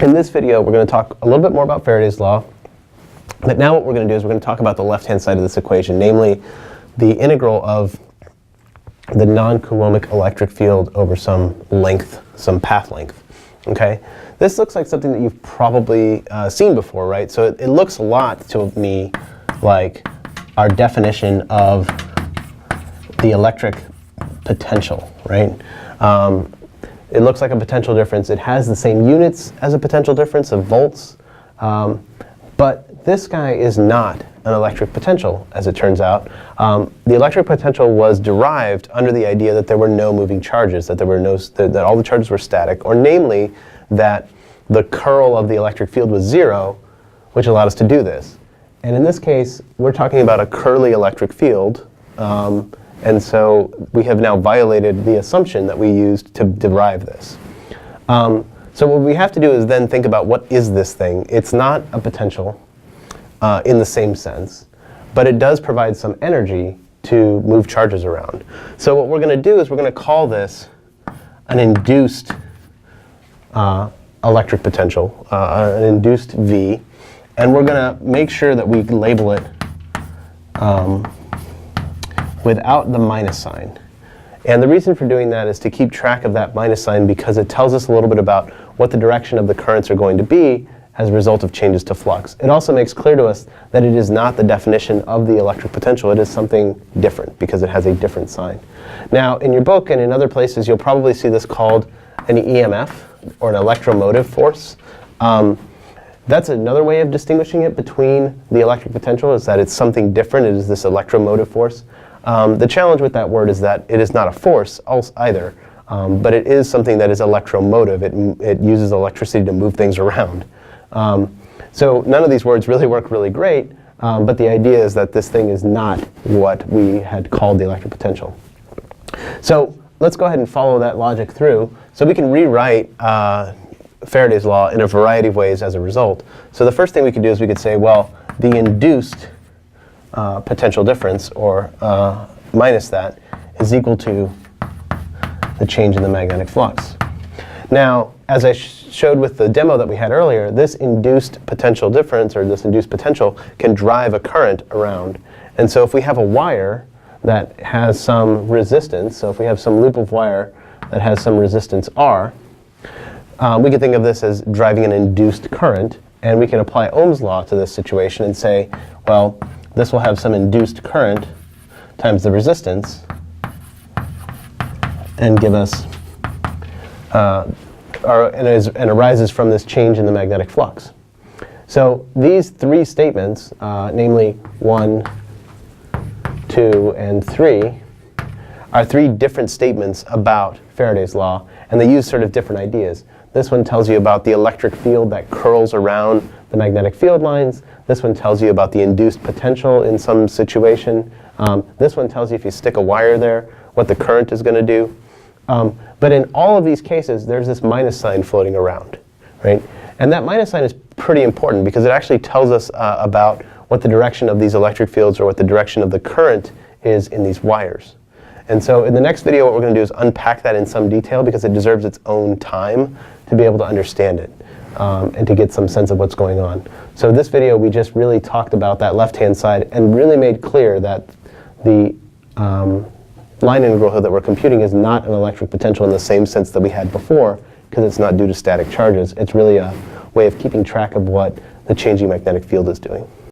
In this video, we're going to talk a little bit more about Faraday's law. But now what we're going to do is we're going to talk about the left-hand side of this equation, namely the integral of the non-Coulombic electric field over some length, some path length. Okay? This looks like something that you've probably seen before, right? So it looks a lot to me like our definition of the electric potential, right? It looks like a potential difference. It has the same units as a potential difference of volts, but this guy is not an electric potential, as it turns out. The electric potential was derived under the idea that there were no moving charges, that there were no, that all the charges were static, or namely that the curl of the electric field was 0, which allowed us to do this. And in this case, we're talking about a curly electric field. And so we have now violated the assumption that we used to derive this. So what we have to do is then think about what is this thing. It's not a potential in the same sense, but it does provide some energy to move charges around. So what we're going to do is we're going to call this an induced electric potential, an induced V, and we're going to make sure that we label it without the minus sign. And the reason for doing that is to keep track of that minus sign because it tells us a little bit about what the direction of the currents are going to be as a result of changes to flux. It also makes clear to us that it is not the definition of the electric potential. It is something different because it has a different sign. Now, in your book and in other places, you'll probably see this called an EMF, or an electromotive force. That's another way of distinguishing it between the electric potential, is that it's something different. It is this electromotive force. The challenge with that word is that it is not a force either, but it is something that is electromotive. It uses electricity to move things around. So none of these words really work really great, but the idea is that this thing is not what we had called the electric potential. So let's go ahead and follow that logic through. So we can rewrite Faraday's law in a variety of ways as a result. So the first thing we could do is we could say, well, the induced potential difference, or minus that, is equal to the change in the magnetic flux. Now, as I showed with the demo that we had earlier, this induced potential difference, or this induced potential, can drive a current around. And so if we have a wire that has some resistance, so if we have some loop of wire that has some resistance R, we can think of this as driving an induced current, and we can apply Ohm's law to this situation and say, well, this will have some induced current times the resistance and give us, and arises from this change in the magnetic flux. So these three statements, namely 1, 2, and 3, are three different statements about Faraday's law, and they use sort of different ideas. This one tells you about the electric field that curls around the magnetic field lines. This one tells you about the induced potential in some situation. This one tells you if you stick a wire there, what the current is going to do. But in all of these cases, there's this minus sign floating around, right? And that minus sign is pretty important because it actually tells us about what the direction of these electric fields, or what the direction of the current is in these wires. And so in the next video, what we're going to do is unpack that in some detail because it deserves its own time to be able to understand it and to get some sense of what's going on. So in this video, we just really talked about that left-hand side and really made clear that the line integral that we're computing is not an electric potential in the same sense that we had before, because it's not due to static charges. It's really a way of keeping track of what the changing magnetic field is doing.